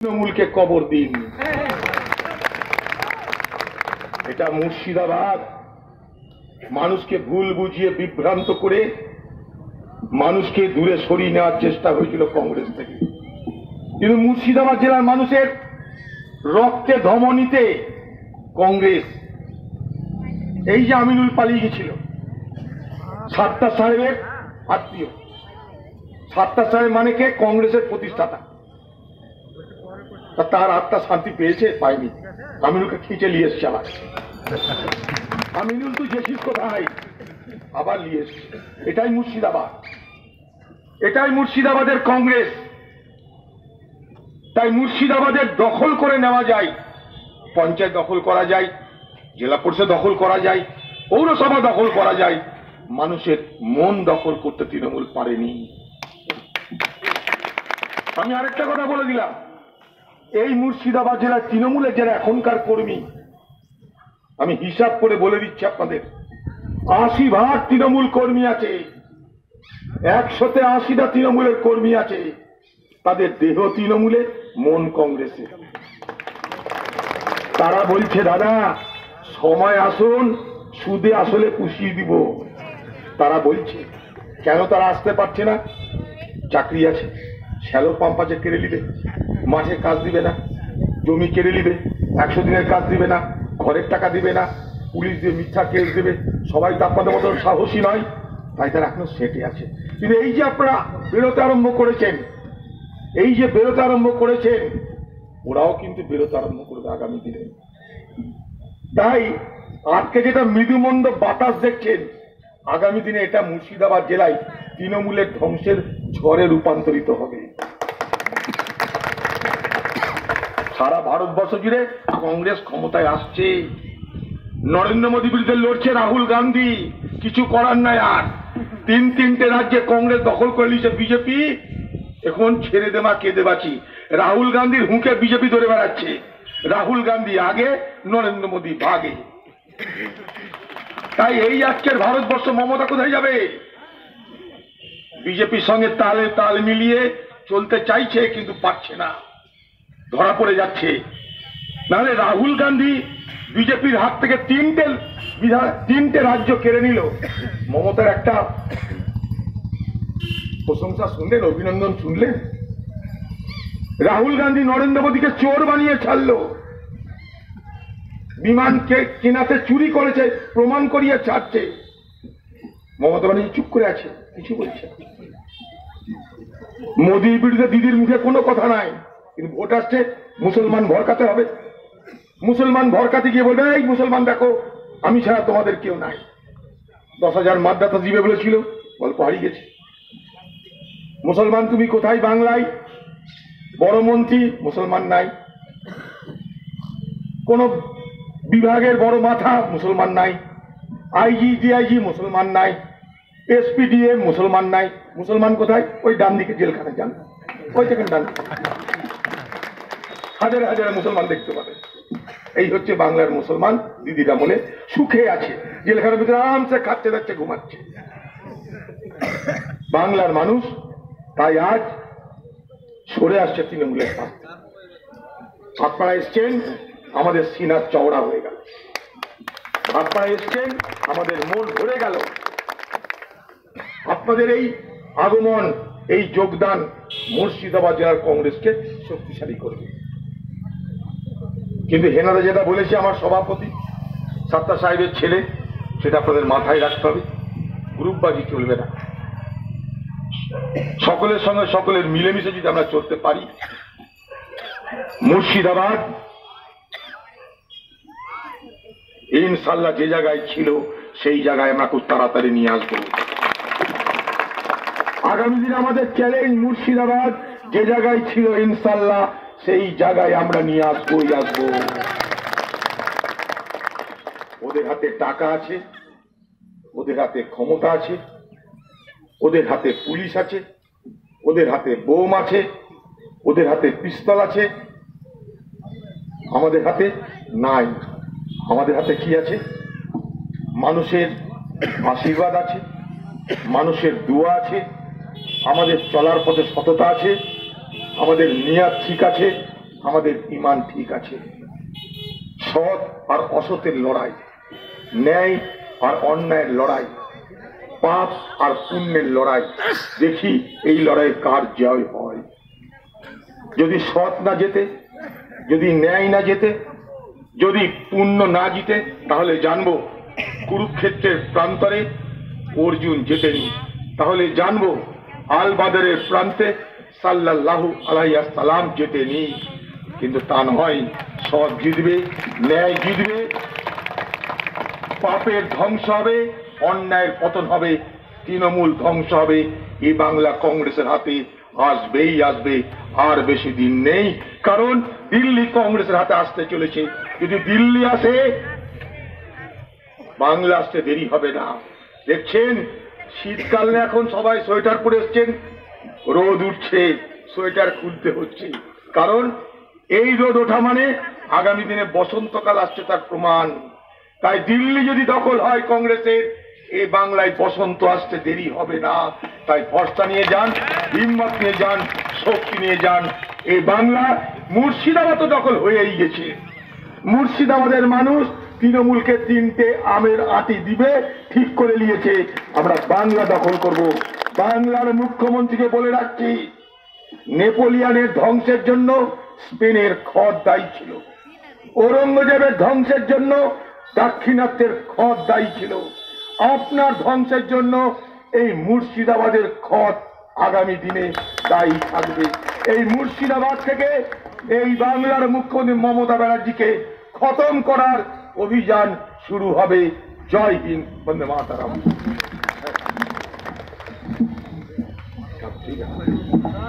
তৃণমূলকে কবর দিন। এটা মুর্শিদাবাদ মানুষকে ভুল বুঝিয়ে বিভ্রান্ত করে মানুষকে দূরে সরিয়ে নেওয়ার চেষ্টা হয়েছিল কংগ্রেস থেকে, কিন্তু মুর্শিদাবাদ জেলার মানুষের রক্তে ধমনীতে কংগ্রেস। এই যে আমিনুল পালিয়ে গেছিল, সাত্তার সাহেবের আত্মীয়, সাত্তার সাহেব মানে কে? কংগ্রেসের প্রতিষ্ঠাতা। তার আত্মা শান্তি পেয়েছে? পায়নি। আমিনুলকে খিঁচে নিয়ে এসছে আবার। আমিনুল তো গেছিস কোথায়? আবার নিয়ে এসছে। এটাই মুর্শিদাবাদ, এটাই মুর্শিদাবাদের কংগ্রেস। তাই মুর্শিদাবাদের দখল করে নেওয়া যায়, পঞ্চায়েত দখল করা যায়, জেলা পরিষদ দখল করা যায়, পৌরসভা দখল করা যায়, মানুষের মন দখল করতে তৃণমূল পারেনি। আমি আরেকটা কথা বলে দিলাম, এই মুর্শিদাবাদ জেলার তৃণমূলের যারা এখনকার কর্মী, আমি হিসাব করে বলে দিচ্ছি আপনাদের, 80% তৃণমূল কর্মী আছে, 100তে 80টা তৃণমূলের কর্মী আছে, তাদের দেহ তৃণমূলে, মন কংগ্রেসে। তারা বলছে দাদা সময় আসুন, সুদে আসলে পুষিয়ে দিব। তারা বলছে, কেন তারা আসতে পারছে না? চাকরি আছে, শ্যালো পাম্প আছে, কেড়ে নিবে, মাঠে কাজ দিবে না, জমি কেড়ে নিবে, 100 দিনের কাজ দিবে না, ঘরের টাকা দিবে না, পুলিশ দিয়ে মিথ্যা কেস দেবে। সবাই তো আপনাদের মতন সাহসী নয়, তাই তারা এখনো সেটে আছে। কিন্তু এই যে আপনারা বেরোতে আরম্ভ করেছেন, এই যে বেরোতে আরম্ভ করেছেন, ওরাও কিন্তু বেরোতে আরম্ভ করবে আগামী দিনে। তাই আজকে যেটা মৃদুমন্দ বাতাস দেখছেন, আগামী দিনে এটা মুর্শিদাবাদ জেলায় তৃণমূলের ধ্বংসের ঝড়ে রূপান্তরিত হবে। সারা ভারতবর্ষ জুড়ে কংগ্রেস ক্ষমতায় আসছে, নরেন্দ্র মোদী বিরুদ্ধে লড়ছে রাহুল গান্ধী, কিছু করার নাই। আর তিনটে রাজ্যে কংগ্রেস দখল করে নিয়েছে বিজেপি, এখন ছেড়ে দেবা কেঁদে বাঁচি। রাহুল গান্ধীর হুঁকে বিজেপি ধরে বেড়াচ্ছে, রাহুল গান্ধী আগে, নরেন্দ্র মোদী ভাগে। তাই এই আজকের ভারতবর্ষ মমতা কোথায় যাবে? বিজেপির সঙ্গে তালে তাল মিলিয়ে চলতে চাইছে, কিন্তু পারছে না, ধরা পড়ে যাচ্ছে। নাহলে রাহুল গান্ধী বিজেপির হাত থেকে তিনটে রাজ্য কেড়ে নিল, মমতার একটা প্রশংসা শুনলেন, অভিনন্দন শুনলেন? রাহুল গান্ধী নরেন্দ্র মোদীকে চোর বানিয়ে ছাড়লো, বিমানকে কেনাতে চুরি করেছে প্রমাণ করিয়ে ছাড়ছে, মমতা ব্যানার্জি চুপ করে আছে, কিছু বলছে। মোদীর বিরুদ্ধে দিদির মুখে কোনো কথা নাই, কিন্তু ভোট আসছে, মুসলমান ভরকাতে হবে। মুসলমান ভরকাতে গিয়ে বলবে, এই মুসলমান দেখো আমি ছাড়া তোমাদের কেউ নাই। 10,000 মাদ্রাসা দিবে বলেছিল, গল্প হারিয়ে গেছে। মুসলমান তুমি কোথায়? বাংলায় বড় মন্ত্রী মুসলমান নাই, কোন বিভাগের বড় মাথা মুসলমান নাই, আইজি ডিআইজি মুসলমান নাই, এসপি ডিএম মুসলমান নাই। মুসলমান কোথায়? ওই ডান দিকে জেলখানা যান, ওই দেখেন ডান দিকে হাজারে হাজারে মুসলমান দেখতে পাবেন। এই হচ্ছে বাংলার মুসলমান। দিদিরা মনে সুখে আছে, জেলখানার ভিতরে আরামসে খাচ্ছে যাচ্ছে, ঘুমাচ্ছে বাংলার মানুষ। তাই আজ সরে আসছে তৃণমূলের পাশ। আপনারা এসছেন, আমাদের সিনার চওড়া হয়ে গেল। আপনারা এসছেন, আমাদের মন ভরে গেল। আপনাদের এই আগমন, এই যোগদান মুর্শিদাবাদ জেলার কংগ্রেসকে শক্তিশালী করবে। কিন্তু হেনারা যেটা বলেছে, আমার সভাপতি সাত্তার সাহেবের ছেলে, সেটা আপনাদের মাথায় রাখতে হবে। গ্রুপবাজি চলবে না, সকলের সঙ্গে সকলের মিলেমিশে যদি আমরা চলতে পারি, মুর্শিদাবাদ ইনশাল্লাহ যে জায়গায় ছিল সেই জায়গায় আমরা খুব তাড়াতাড়ি নিয়ে আসবো। আগামী দিনে আমাদের চ্যালেঞ্জ, মুর্শিদাবাদ যে জায়গায় ছিল ইনশাল্লাহ সেই জায়গায় আমরা নিয়ে আসবোই আসবো। ওদের হাতে টাকা আছে, ওদের হাতে ক্ষমতা আছে, ওদের হাতে পুলিশ আছে, ওদের হাতে বোম আছে, ওদের হাতে পিস্তল আছে, আমাদের হাতে নাই। আমাদের হাতে কি আছে? মানুষের আশীর্বাদ আছে, মানুষের দোয়া আছে, আমাদের চলার পথে সততা আছে, আমাদের নিয়াত ঠিক আছে, আমাদের ঈমান ঠিক আছে। সৎ আর অসতের লড়াই, ন্যায় আর অন্যায়ের লড়াই, পাপ আর পুণ্যের লড়াই, দেখি এই লড়াই কার জয় হয়। যদি সৎ না জেতে, যদি ন্যায় না জেতে, যদি পুণ্য না জিতে, তাহলে জানবো কুরুক্ষেত্রের প্রান্তরে অর্জুন জেতেনি। তাহলে জানবো আল বাদরের প্রান্তে সাল্লাল্লাহু আলাইহি সাল্লাম জেতেনি। কিন্তু তা নয়, সৎ জিতবে, ন্যায় জিতবে, পাপের ধ্বংস হবে, অন্যায়ের পতন হবে, তৃণমূল ধ্বংস হবে। এই বাংলা কংগ্রেসের হাতে আসবেই আসবে, আর বেশি দিন নেই। কারণ দিল্লি কংগ্রেসের হাতে আসতে চলেছে। যদি দিল্লি আসে, বাংলা আসতে দেরি হবে না। দেখছেন শীতকালে এখন সবাই সোয়েটার পরে এসছেন, রোদ উঠছে, সোয়েটার খুলতে হচ্ছে। কারণ এই রোদ ওঠা মানে আগামী দিনে বসন্তকাল আসছে, তার প্রমাণ। তাই দিল্লি যদি দখল হয় কংগ্রেসের, এই বাংলায় বসন্ত আসতে দেরি হবে না। তাই ভরসা নিয়ে যান, হিম্মত নিয়ে যান, শক্তি নিয়ে যান। এই বাংলা মুর্শিদাবাদ দখল হয়েই গেছে। মুর্শিদাবাদের মানুষ তৃণমূলকে 3টে আমের আটি দিবে ঠিক করে নিয়েছে। আমরা বাংলা দখল করব। বাংলার মুখ্যমন্ত্রীকে বলে রাখছি, নেপোলিয়ানের ধ্বংসের জন্য স্পেনের খড় দায়ী ছিল, ঔরঙ্গজেবের ধ্বংসের জন্য দাক্ষিণাত্যের খড় দায়ী ছিল। আপনার ধ্বংসের জন্য এই মুর্শিদাবাদের খড় আগামী দিনে দায়ী থাকবে। এই মুর্শিদাবাদ থেকে এই বাংলার মুখ্যমন্ত্রী মমতা ব্যানার্জিকে খতম করার অভিযান শুরু হবে। জয় হিন্দ, বন্দে মাতরম। ঠিক আছে।